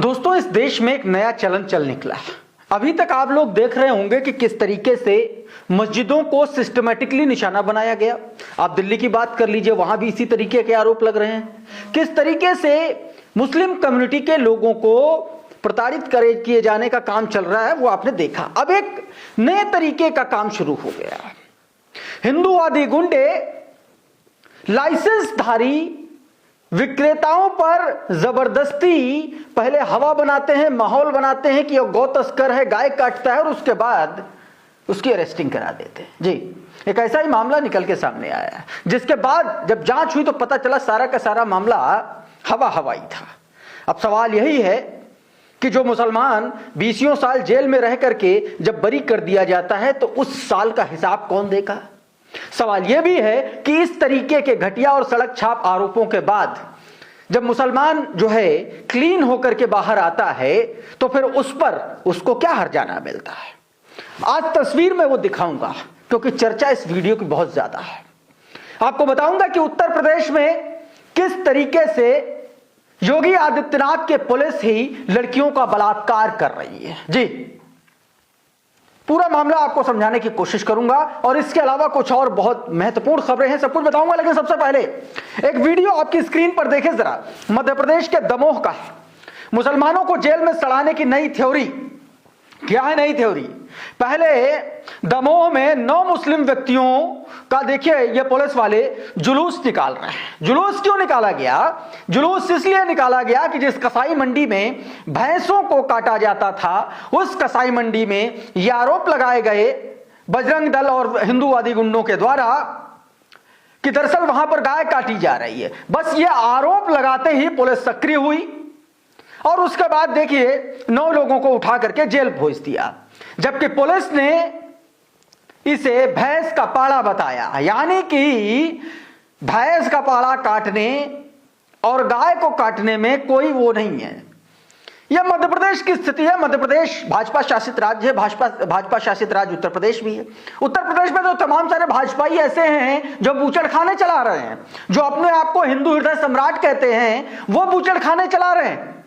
दोस्तों, इस देश में एक नया चलन चल निकला है। अभी तक आप लोग देख रहे होंगे कि किस तरीके से मस्जिदों को सिस्टमैटिकली निशाना बनाया गया। आप दिल्ली की बात कर लीजिए, वहां भी इसी तरीके के आरोप लग रहे हैं। किस तरीके से मुस्लिम कम्युनिटी के लोगों को प्रताड़ित किए जाने का काम चल रहा है, वो आपने देखा। अब एक नए तरीके का काम शुरू हो गया। हिंदूवादी गुंडे लाइसेंसधारी विक्रेताओं पर जबरदस्ती पहले हवा बनाते हैं, माहौल बनाते हैं कि गौ तस्कर है, गाय काटता है, और उसके बाद उसकी अरेस्टिंग करा देते हैं। जी, एक ऐसा ही मामला निकल के सामने आया है, जिसके बाद जब जांच हुई तो पता चला सारा का सारा मामला हवाई था। अब सवाल यही है कि जो मुसलमान 20 साल जेल में रह करके जब बरी कर दिया जाता है तो उस साल का हिसाब कौन देगा। सवाल यह भी है कि इस तरीके के घटिया और सड़क छाप आरोपों के बाद जब मुसलमान जो है क्लीन होकर के बाहर आता है तो फिर उस पर उसको क्या हर्जाना मिलता है। आज तस्वीर में वो दिखाऊंगा, क्योंकि चर्चा इस वीडियो की बहुत ज्यादा है। आपको बताऊंगा कि उत्तर प्रदेश में किस तरीके से योगी आदित्यनाथ के पुलिस ही लड़कियों का बलात्कार कर रही है। जी, पूरा मामला आपको समझाने की कोशिश करूंगा, और इसके अलावा कुछ और बहुत महत्वपूर्ण खबरें हैं, सब कुछ बताऊंगा। लेकिन सबसे पहले एक वीडियो आपकी स्क्रीन पर देखें जरा, मध्य प्रदेश के दमोह का है। मुसलमानों को जेल में सड़ाने की नई थ्योरी। क्या है नई थ्योरी? पहले दमोह में 9 मुस्लिम व्यक्तियों का, देखिए ये पुलिस वाले जुलूस निकाल रहे हैं। जुलूस क्यों निकाला गया? जुलूस इसलिए निकाला गया कि जिस कसाई मंडी में भैंसों को काटा जाता था, उस कसाई मंडी में ये आरोप लगाए गए बजरंग दल और हिंदूवादी गुंडों के द्वारा कि दरअसल वहां पर गाय काटी जा रही है। बस ये आरोप लगाते ही पुलिस सक्रिय हुई और उसके बाद देखिए 9 लोगों को उठा करके जेल भेज दिया, जबकि पुलिस ने इसे भैंस का पाड़ा बताया। यानी कि भैंस का पाड़ा काटने और गाय को काटने में कोई वो नहीं है। यह मध्य प्रदेश की स्थिति है। मध्य प्रदेश भाजपा शासित राज्य है। भाजपा शासित राज्य उत्तर प्रदेश भी है। उत्तर प्रदेश में तो तमाम सारे भाजपाई ऐसे हैं जो बूचड़खाने चला रहे हैं, जो अपने आप को हिंदू हृदय सम्राट कहते हैं, वो बूचड़खाने चला रहे हैं।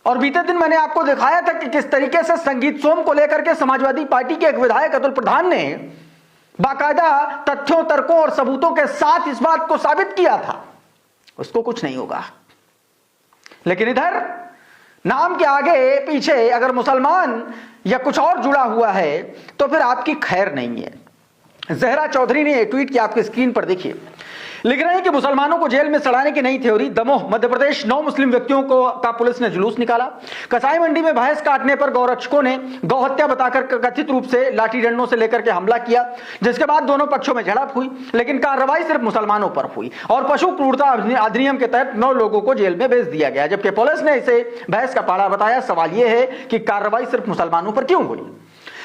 और बीते दिन मैंने आपको दिखाया था कि किस तरीके से संगीत सोम को लेकर के समाजवादी पार्टी के एक विधायक अतुल प्रधान ने बाकायदा तथ्यों, तर्कों और सबूतों के साथ इस बात को साबित किया था, उसको कुछ नहीं होगा। लेकिन इधर नाम के आगे पीछे अगर मुसलमान या कुछ और जुड़ा हुआ है तो फिर आपकी खैर नहीं है। जहरा चौधरी ने ट्वीट किया, आपकी स्क्रीन पर देखिए। लिख रहे हैं कि मुसलमानों को जेल में सड़ाने की नई थ्योरी। दमोह मध्य प्रदेश, 9 मुस्लिम व्यक्तियों का पुलिस ने जुलूस निकाला। कसाई मंडी में भैंस काटने पर गौरक्षकों ने गौहत्या बताकर कथित रूप से लाठी डंडों से लेकर के हमला किया, जिसके बाद दोनों पक्षों में झड़प हुई। लेकिन कार्रवाई सिर्फ मुसलमानों पर हुई और पशु क्रूरता अधिनियम के तहत 9 लोगों को जेल में भेज दिया गया, जबकि पुलिस ने इसे भैंस का पाड़ा बताया। सवाल यह है कि कार्रवाई सिर्फ मुसलमानों पर क्यों हुई?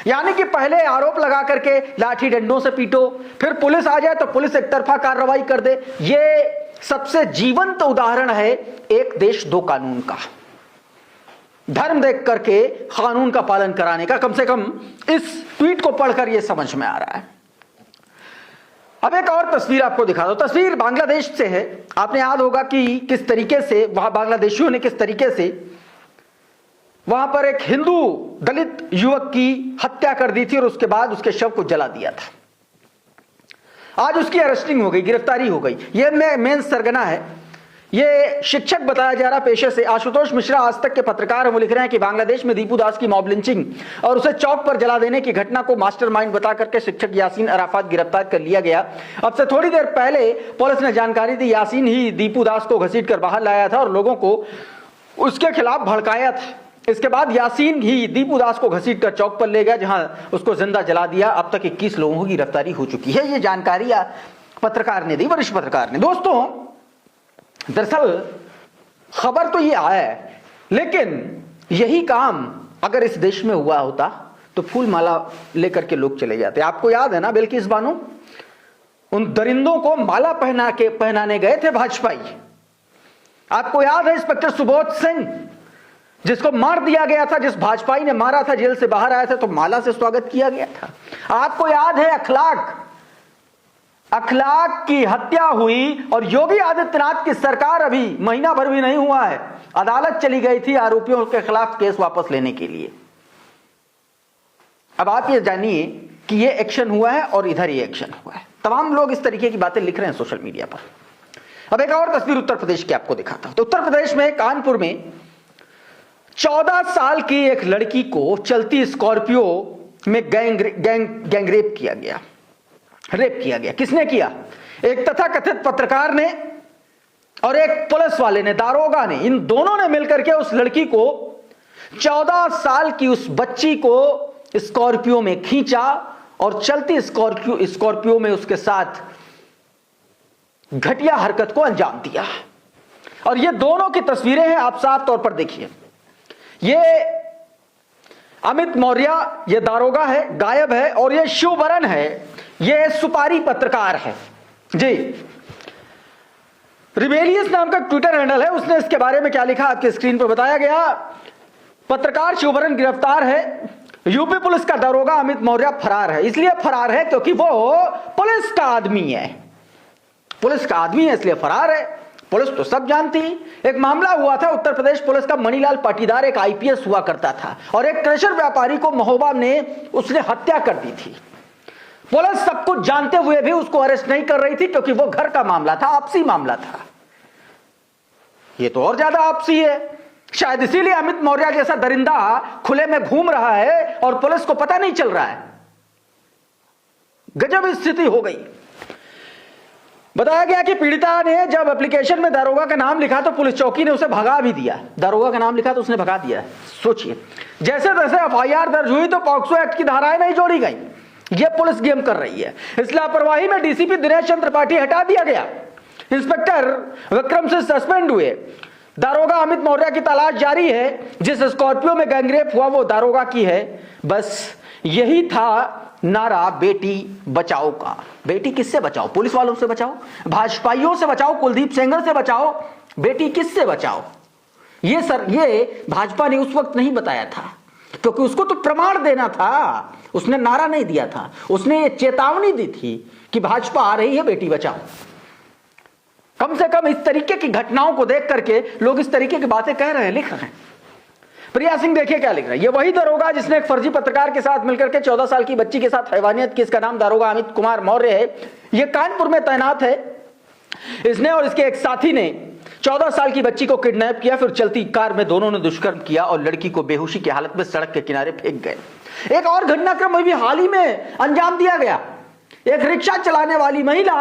यानी कि पहले आरोप लगा करके लाठी डंडों से पीटो, फिर पुलिस आ जाए तो पुलिस एक तरफा कार्रवाई कर दे। यह सबसे जीवंत उदाहरण है एक देश दो कानून का। धर्म देख करके कानून का पालन कराने का। कम से कम इस ट्वीट को पढ़कर यह समझ में आ रहा है। अब एक और तस्वीर आपको दिखा दो। तस्वीर बांग्लादेश से है। आपने याद होगा कि किस तरीके से वहां बांग्लादेशियों ने किस तरीके से वहां पर एक हिंदू दलित युवक की हत्या कर दी थी और उसके बाद उसके शव को जला दिया था। आज उसकी अरेस्टिंग हो गई, गिरफ्तारी हो गई। यह मेन सरगना है। यह शिक्षक बताया जा रहा पेशे से। आशुतोष मिश्रा आज तक के पत्रकार हैं। वो लिख रहे हैं कि बांग्लादेश में दीपू दास की मॉब लिंचिंग और उसे चौक पर जला देने की घटना को मास्टरमाइंड बता करके शिक्षक यासीन अराफात गिरफ्तार कर लिया गया। अब से थोड़ी देर पहले पुलिस ने जानकारी दी यासीन ही दीपू दास को घसीट कर बाहर लाया था और लोगों को उसके खिलाफ भड़काया था। इसके बाद यासीन ही दीपू दास को घसीट कर चौक पर ले गया, जहां उसको जिंदा जला दिया। अब तक 21 लोगों की गिरफ्तारी हो चुकी है। ये जानकारी पत्रकार ने दी, वरिष्ठ पत्रकार ने। दोस्तों, दरअसल खबर तो ये आया है, लेकिन यही काम अगर इस देश में हुआ होता तो फूल माला लेकर के लोग चले जाते। आपको याद है ना, बिल्किस बानो उन दरिंदों को माला पहनाने गए थे भाजपाई। आपको याद है इंस्पेक्टर सुबोध सिंह जिसको मार दिया गया था, जिस भाजपाई ने मारा था, जेल से बाहर आया था तो माला से स्वागत किया गया था। आपको याद है अखलाक की हत्या हुई और योगी आदित्यनाथ की सरकार अभी महीना भर भी नहीं हुआ है, अदालत चली गई थी आरोपियों के खिलाफ केस वापस लेने के लिए। अब आप ये जानिए कि ये एक्शन हुआ है और इधर ये एक्शन हुआ है। तमाम लोग इस तरीके की बातें लिख रहे हैं सोशल मीडिया पर। अब एक और तस्वीर उत्तर प्रदेश की आपको दिखाता हूं। तो उत्तर प्रदेश में कानपुर में 14 साल की एक लड़की को चलती स्कॉर्पियो में गैंगरेप किया गया, रेप किया गया। किसने किया? एक तथाकथित पत्रकार ने और एक पुलिस वाले ने, दारोगा ने, इन दोनों ने मिलकर के उस लड़की को, 14 साल की उस बच्ची को स्कॉर्पियो में खींचा और चलती स्कॉर्पियो में उसके साथ घटिया हरकत को अंजाम दिया। और ये दोनों की तस्वीरें हैं, आप साफ तौर पर देखिए। ये अमित मौर्य, ये दारोगा है, गायब है, और ये शिवबरन है, ये सुपारी पत्रकार है जी। रिबेलियस नाम का ट्विटर हैंडल है, उसने इसके बारे में क्या लिखा आपके स्क्रीन पर बताया गया। पत्रकार शिवबरन गिरफ्तार है, यूपी पुलिस का दारोगा अमित मौर्य फरार है। इसलिए फरार है क्योंकि वो पुलिस का आदमी है, पुलिस का आदमी है इसलिए फरार है। पुलिस तो सब जानती। एक मामला हुआ था उत्तर प्रदेश पुलिस का, मणिलाल पाटीदार एक आईपीएस हुआ करता था और एक क्रशर व्यापारी को महोबा ने उसने हत्या कर दी थी। पुलिस सब कुछ जानते हुए भी उसको अरेस्ट नहीं कर रही थी क्योंकि वो घर का मामला था, आपसी मामला था। ये तो और ज्यादा आपसी है। शायद इसीलिए अमित मौर्य जैसा दरिंदा खुले में घूम रहा है और पुलिस को पता नहीं चल रहा है। गजब स्थिति हो गई। बताया गया कि पीड़िता ने जब एप्लीकेशन में दारोगा का नाम लिखा तो पुलिस चौकी ने उसे भगा भी दिया। दारोगा का नाम लिखा तो उसने भगा दिया। सोचिए, जैसे तैसे एफआईआर दर्ज हुई तो पॉक्सो एक्ट की धाराएं नहीं जोड़ी गई। यह पुलिस गेम कर रही है। इस लापरवाही में डीसीपी दिनेश चंद्र त्रिपाठी हटा दिया गया, इंस्पेक्टर विक्रम से सस्पेंड हुए। दारोगा अमित मौर्य की तलाश जारी है। जिस स्कॉर्पियो में गैंगरेप हुआ वो दारोगा की है। बस यही था नारा बेटी बचाओ का। बेटी किससे बचाओ? पुलिस वालों से बचाओ, भाजपाइयों से बचाओ, कुलदीप सेंगर से बचाओ। बेटी किससे बचाओ? ये भाजपा ने उस वक्त नहीं बताया था क्योंकि उसको तो प्रमाण देना था। उसने नारा नहीं दिया था, उसने ये चेतावनी दी थी कि भाजपा आ रही है, बेटी बचाओ। कम से कम इस तरीके की घटनाओं को देख करके लोग इस तरीके की बातें कह रहे हैं, लिख रहे हैं। प्रिया सिंह देखिए क्या लिख रहा है। ये वही दारोगा जिसने एक फर्जी पत्रकार के साथ मिलकर के 14 साल की बच्ची के साथ हैवानियत की। इसका नाम दारोगा अमित कुमार मौर्य है। ये कानपुर में तैनात है। इसने और इसके एक साथी ने 14 साल की बच्ची को किडनैप किया, फिर चलती कार में दोनों ने दुष्कर्म किया और लड़की को बेहोशी की हालत में सड़क के किनारे फेंक गए। एक और घटनाक्रम भी हाल ही में अंजाम दिया गया। एक रिक्शा चलाने वाली महिला,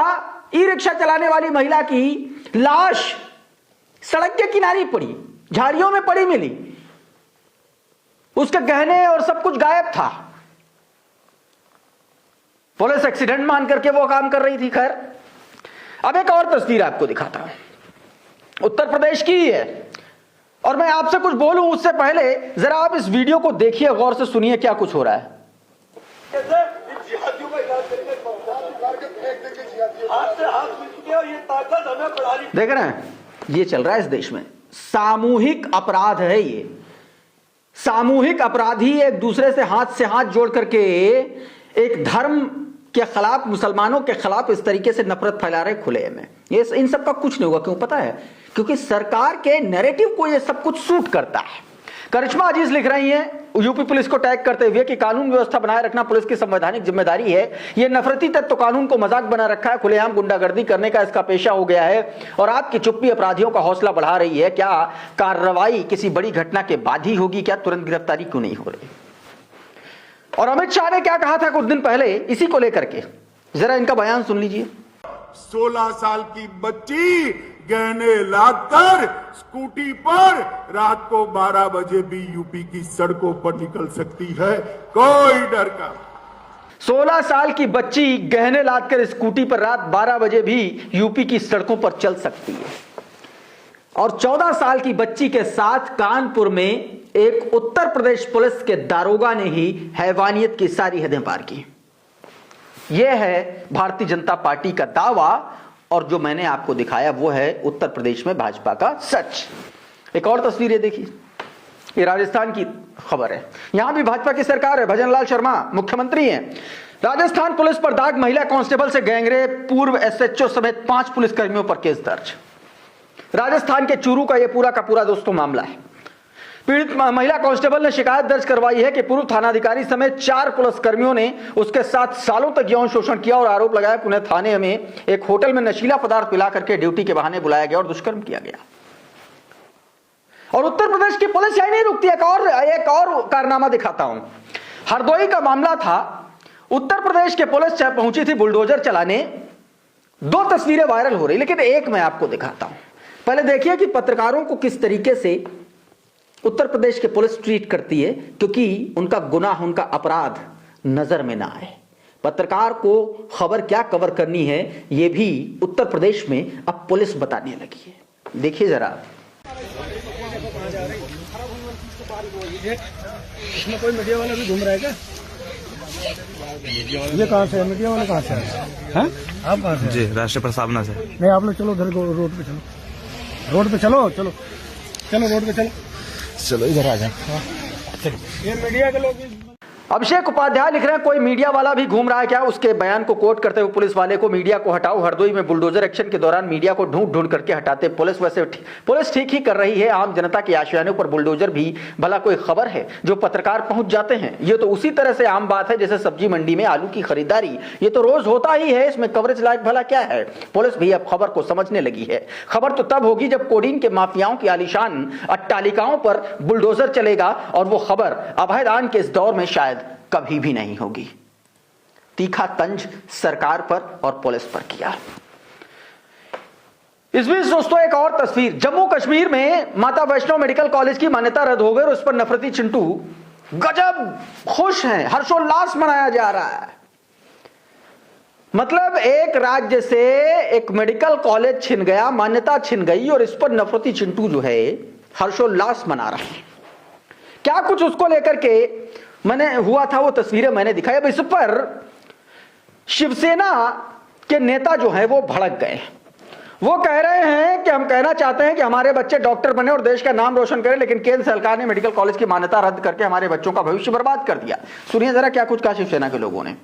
ई रिक्शा चलाने वाली महिला की लाश सड़क के किनारे पड़ी, झाड़ियों में पड़ी मिली। उसके गहने और सब कुछ गायब था। पुलिस एक्सीडेंट मान करके वो काम कर रही थी। खैर, अब एक और तस्वीर आपको दिखाता हूं, उत्तर प्रदेश की ही है। और मैं आपसे कुछ बोलूं उससे पहले जरा आप इस वीडियो को देखिए, गौर से सुनिए क्या कुछ हो रहा है। देख रहे हैं, ये चल रहा है इस देश में। सामूहिक अपराध है ये। सामूहिक अपराधी एक दूसरे से हाथ जोड़ करके एक धर्म के खिलाफ, मुसलमानों के खिलाफ इस तरीके से नफरत फैला रहे खुले में। ये इन सब का कुछ नहीं होगा। क्यों पता है? क्योंकि सरकार के नैरेटिव को ये सब कुछ सूट करता है। करिश्मा अजीज लिख रही हैं यूपी पुलिस को टैग करते हुए कि कानून व्यवस्था बनाए रखना पुलिस की संवैधानिक जिम्मेदारी है। ये नफरती तत्व कानून को मजाक बना रखा है, खुलेआम गुंडागर्दी करने का इसका पेशा हो गया है और आपकी चुप्पी अपराधियों का हौसला बढ़ा रही है। क्या कार्रवाई किसी बड़ी घटना के बाद ही होगी? क्या तुरंत गिरफ्तारी क्यों नहीं हो रही? और अमित शाह ने क्या कहा था कुछ दिन पहले इसी को लेकर के, जरा इनका बयान सुन लीजिए। 16 साल की बच्ची गहने लादकर स्कूटी पर रात को 12 बजे भी यूपी की सड़कों पर निकल सकती है, कोई डर का। 16 साल की बच्ची गहने लादकर स्कूटी पर रात 12 बजे भी यूपी की सड़कों पर चल सकती है। और 14 साल की बच्ची के साथ कानपुर में एक उत्तर प्रदेश पुलिस के दारोगा ने ही हैवानियत की सारी हदें पार की। यह है भारतीय जनता पार्टी का दावा और जो मैंने आपको दिखाया वो है उत्तर प्रदेश में भाजपा का सच। एक और तस्वीर ये देखिए, ये राजस्थान की खबर है। यहां भी भाजपा की सरकार है, भजनलाल शर्मा मुख्यमंत्री हैं। राजस्थान पुलिस पर दाग, महिला कांस्टेबल से गैंगरेप, पूर्व एसएचओ समेत 5 पुलिसकर्मियों पर केस दर्ज। राजस्थान के चूरू का यह पूरा का पूरा दोस्तों मामला है। पीड़ित महिला कांस्टेबल ने शिकायत दर्ज करवाई है कि पूर्व थानाधिकारी समेत 4 पुलिसकर्मियों ने उसके साथ सालों तक यौन शोषण किया और आरोप लगाया कि उन्हें थाने में एक होटल में नशीला पदार्थ पिला करके ड्यूटी के बहाने बुलाया गया और दुष्कर्म किया गया। और उत्तर प्रदेश की पुलिस यही नहीं रुकती, एक और कारनामा दिखाता हूं। हरदोई का मामला था। उत्तर प्रदेश के पुलिस पहुंची थी बुलडोजर चलाने। 2 तस्वीरें वायरल हो रही, लेकिन एक मैं आपको दिखाता हूं। पहले देखिए कि पत्रकारों को किस तरीके से उत्तर प्रदेश के पुलिस ट्रीट करती है, क्योंकि उनका गुनाह, उनका अपराध नजर में ना आए। पत्रकार को खबर क्या कवर करनी है, यह भी उत्तर प्रदेश में अब पुलिस बताने लगी है। देखिए जरा। इसमें कोई मीडिया वाला भी घूम रहा है क्या? ये कहाँ से है? मीडिया वाले कहाँ से है? आप कहाँ से? जी, राष्ट्रीय प्रस्तावना से। नहीं, आप लोग चलो उधर रोड पे चलो, रोड पे चलो, चलो चलो रोड पे चलो, चलो इधर आ जाए। ये मीडिया के लोग अभिषेक उपाध्याय लिख रहे हैं कोई मीडिया वाला भी घूम रहा है क्या। उसके बयान को कोट करते हुए पुलिस वाले को, मीडिया को हटाओ। हरदोई में बुलडोजर एक्शन के दौरान मीडिया को ढूंढ ढूंढ करके हटाते पुलिस। वैसे पुलिस ठीक ही कर रही है। आम जनता के आशियानों पर बुलडोजर भी भला कोई खबर है जो पत्रकार पहुंच जाते हैं। ये तो उसी तरह से आम बात है जैसे सब्जी मंडी में आलू की खरीदारी। ये तो रोज होता ही है, इसमें कवरेज लायक भला क्या है। पुलिस भी अब खबर को समझने लगी है। खबर तो तब होगी जब कोडीन के माफियाओं की आलीशान अट्टालिकाओं पर बुलडोजर चलेगा, और वो खबर अभयदान के इस दौर में शायद कभी भी नहीं होगी। तीखा तंज सरकार पर और पुलिस पर किया। इस बीच दोस्तों एक और तस्वीर। जम्मू कश्मीर में माता वैष्णो मेडिकल कॉलेज की मान्यता रद्द हो गई और उस पर नफरती चिंटू गजब खुश हैं, हर्षोल्लास मनाया जा रहा है। मतलब एक राज्य से एक मेडिकल कॉलेज छिन गया, मान्यता छिन गई, और इस पर नफरती चिंटू जो है हर्षोल्लास मना रहे हैं। क्या कुछ उसको लेकर के मैंने हुआ था, वो तस्वीरें मैंने दिखाई। अब इस पर शिवसेना के नेता जो है वो भड़क गए। वो कह रहे हैं कि हम कहना चाहते हैं कि हमारे बच्चे डॉक्टर बने और देश का नाम रोशन करें, लेकिन केंद्र सरकार ने मेडिकल कॉलेज की मान्यता रद्द करके हमारे बच्चों का भविष्य बर्बाद कर दिया। सुनिए जरा क्या कुछ कहा शिवसेना के लोगों ने।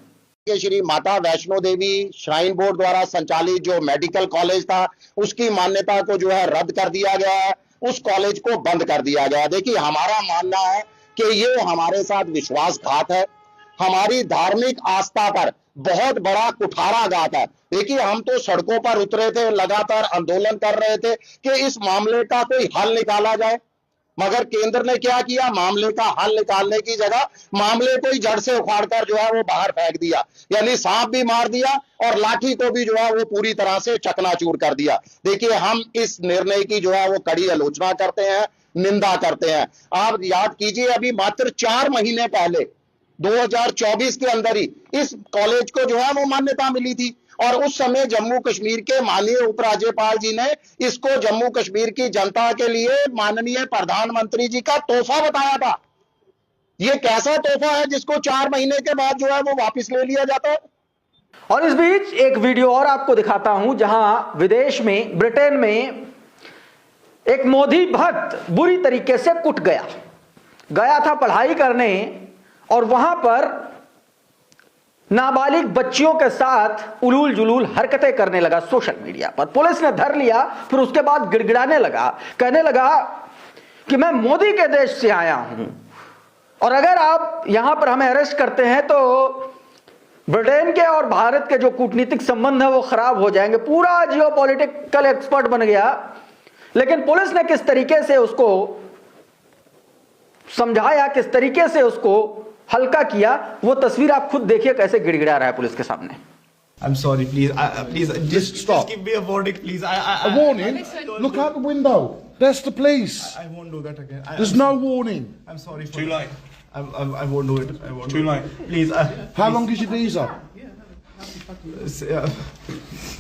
श्री माता वैष्णो देवी श्राइन बोर्ड द्वारा संचालित जो मेडिकल कॉलेज था, उसकी मान्यता को जो है रद्द कर दिया गया है, उस कॉलेज को बंद कर दिया गया। देखिए, हमारा मानना है कि ये हमारे साथ विश्वासघात है, हमारी धार्मिक आस्था पर बहुत बड़ा कुठाराघात है। देखिए, हम तो सड़कों पर उतरे थे, लगातार आंदोलन कर रहे थे कि इस मामले का कोई हल निकाला जाए, मगर केंद्र ने क्या किया, मामले का हल निकालने की जगह मामले को ही जड़ से उखाड़कर जो है वो बाहर फेंक दिया। यानी सांप भी मार दिया और लाठी को भी जो है वो पूरी तरह से चकनाचूर कर दिया। देखिए, हम इस निर्णय की जो है वो कड़ी आलोचना करते हैं, निंदा करते हैं। आप याद कीजिए, अभी मात्र 4 महीने पहले 2024 के अंदर ही इस कॉलेज को जो है वो मान्यता मिली थी, और उस समय जम्मू कश्मीर के माननीय उपराज्यपाल जी ने इसको जम्मू कश्मीर की जनता के लिए माननीय प्रधानमंत्री जी का तोहफा बताया था। ये कैसा तोहफा है जिसको 4 महीने के बाद जो है वो वापस ले लिया जाता है। और इस बीच एक वीडियो और आपको दिखाता हूं, जहां विदेश में, ब्रिटेन में एक मोदी भक्त बुरी तरीके से कुट गया था पढ़ाई करने, और वहां पर नाबालिग बच्चियों के साथ उलूल जुलूल हरकतें करने लगा सोशल मीडिया पर। पुलिस ने धर लिया, फिर उसके बाद गिड़गिड़ाने लगा, कहने लगा कि मैं मोदी के देश से आया हूं, और अगर आप यहां पर हमें अरेस्ट करते हैं तो ब्रिटेन के और भारत के जो कूटनीतिक संबंध है वो खराब हो जाएंगे। पूरा जियोपॉलिटिकल एक्सपर्ट बन गया। लेकिन पुलिस ने किस तरीके से उसको समझाया, किस तरीके से उसको हल्का किया, वो तस्वीर आप खुद देखिए कैसे गिड़गिड़ा रहा है पुलिस के सामने। I'm sorry, please, please, just give me a warning, please. A warning? Look out the window. That's the police. I won't do that again. There's no warning. I'm sorry. Too late. I won't do it. I won't. Too do late. It. Please. How long is your visa?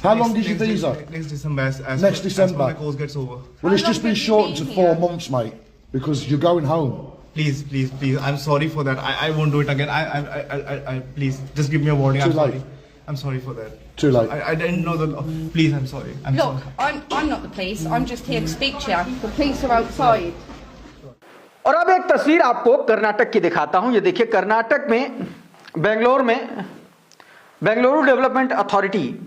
How long is your visa? Next December. Next December. As my course gets over. Well, it's just been shortened to 4 months, mate, because you're going home. Please, please, please. I'm sorry for that. I won't do it again. I please, just give me a warning. Too I'm late. sorry. I'm sorry for that. Too late. I didn't know the law. Please, I'm sorry. I'm Look, sorry. I'm not the police. I'm just here to speak to you. The police are outside. और अब एक तस्वीर आपको कर्नाटक की दिखाता हूं। ये देखिए, कर्नाटक में, बेंगलोर में बेंगलुरु डेवलपमेंट अथॉरिटी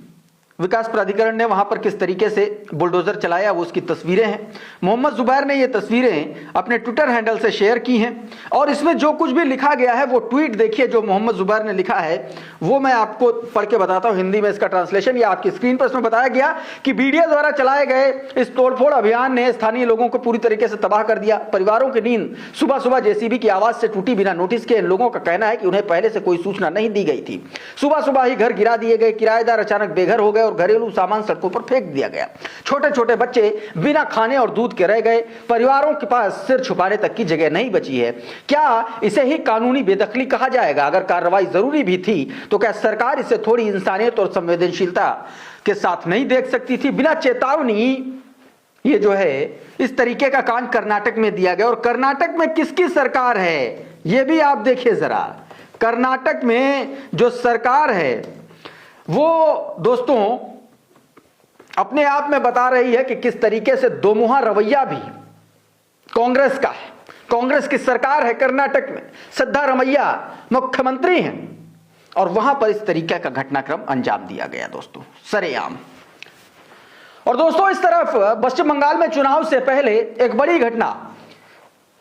विकास प्राधिकरण ने वहां पर किस तरीके से बुलडोजर चलाया वो उसकी तस्वीरें हैं। मोहम्मद जुबैर ने ये तस्वीरें अपने ट्विटर हैंडल से शेयर की हैं और इसमें जो कुछ भी लिखा गया है वो ट्वीट देखिए जो मोहम्मद जुबैर ने लिखा है वो मैं आपको पढ़ के बताता हूं हिंदी में इसका ट्रांसलेशन। या आपकी स्क्रीन पर इसमें बताया गया कि बीडीए द्वारा चलाए गए इस तोड़फोड़ अभियान ने स्थानीय लोगों को पूरी तरीके से तबाह कर दिया। परिवारों की नींद सुबह सुबह जेसीबी की आवाज से टूटी बिना नोटिस के। इन लोगों का कहना है कि उन्हें पहले से कोई सूचना नहीं दी गई थी। सुबह सुबह ही घर गिरा दिए गए। किराएदार अचानक बेघर हो गए और घरेलू सामान सड़कों पर फेंक दिया गया। छोटे छोटे बच्चे बिना खाने और दूध के रह गए। परिवारों के पास सिर छुपाने तक की जगह नहीं बची है। क्या इसे ही कानूनी बेदखली कहा जाएगा? अगर कार्रवाई जरूरी भी थी तो क्या सरकार इसे थोड़ी इंसानियत और संवेदनशीलता के साथ नहीं देख सकती थी? बिना चेतावनी ये जो है इस तरीके का कांड कर्नाटक में दिया गया। और कर्नाटक में किसकी सरकार है ये भी आप देखिए जरा। कर्नाटक में जो सरकार है वो दोस्तों अपने आप में बता रही है कि किस तरीके से दोमुहा रवैया भी कांग्रेस का है। कांग्रेस की सरकार है कर्नाटक में, सिद्धारमैया मुख्यमंत्री हैं और वहां पर इस तरीके का घटनाक्रम अंजाम दिया गया दोस्तों, सरेआम। और दोस्तों इस तरफ पश्चिम बंगाल में चुनाव से पहले एक बड़ी घटना,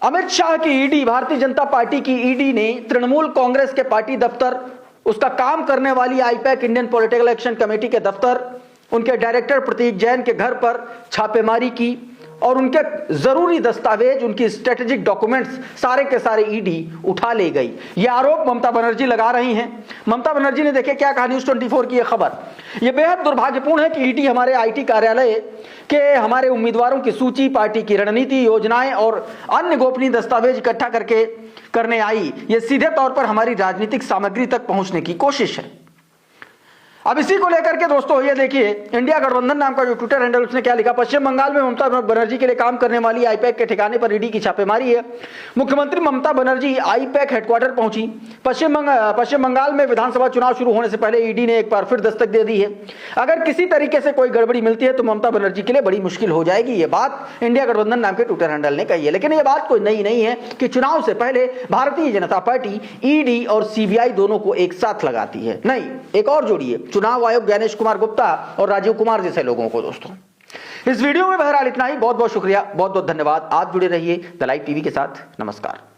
अमित शाह की ईडी, भारतीय जनता पार्टी की ईडी ने तृणमूल कांग्रेस के पार्टी दफ्तर, उसका काम करने वाली IUPAC Indian political action committee के दफ्तर, उनके डायरेक्टर प्रतीक जैन के घर पर छापेमारी की और उनके जरूरी दस्तावेज, उनकी स्ट्रेटेजिक डॉक्यूमेंट्स सारे के सारे ईडी उठा ले गई। यह आरोप ममता बनर्जी लगा रही हैं। ममता बनर्जी ने देखे क्या कहा, न्यूज़ 24 की यह खबर। यह बेहद दुर्भाग्यपूर्ण है कि ईडी हमारे आईटी कार्यालय के हमारे उम्मीदवारों की सूची, पार्टी की रणनीति, योजनाएं और अन्य गोपनीय दस्तावेज इकट्ठा करने आई। यह सीधे तौर पर हमारी राजनीतिक सामग्री तक पहुंचने की कोशिश है। अब इसी को लेकर के दोस्तों ये देखिए इंडिया गठबंधन नाम का जो ट्विटर हैंडल उसने क्या लिखा, पश्चिम बंगाल में ममता बनर्जी के लिए काम करने वाली आईपैक के ठिकाने पर ईडी की छापेमारी है। मुख्यमंत्री ममता बनर्जी आईपैक हेडक्वार्टर पहुंची। पश्चिम बंगाल में विधानसभा चुनाव शुरू होने से पहले ईडी ने एक बार फिर दस्तक दे दी है। अगर किसी तरीके से कोई गड़बड़ी मिलती है तो ममता बनर्जी के लिए बड़ी मुश्किल हो जाएगी। ये बात इंडिया गठबंधन नाम के ट्विटर हैंडल ने कही है। लेकिन यह बात कोई नई नहीं है कि चुनाव से पहले भारतीय जनता पार्टी ईडी और सीबीआई दोनों को एक साथ लगाती है। नहीं, एक और जोड़िए, चुनाव आयोग ज्ञानेश कुमार गुप्ता और राजीव कुमार जैसे लोगों को। दोस्तों इस वीडियो में बहरहाल इतना ही। बहुत बहुत शुक्रिया, बहुत बहुत धन्यवाद। आप जुड़े रहिए द लाइव टीवी के साथ। नमस्कार।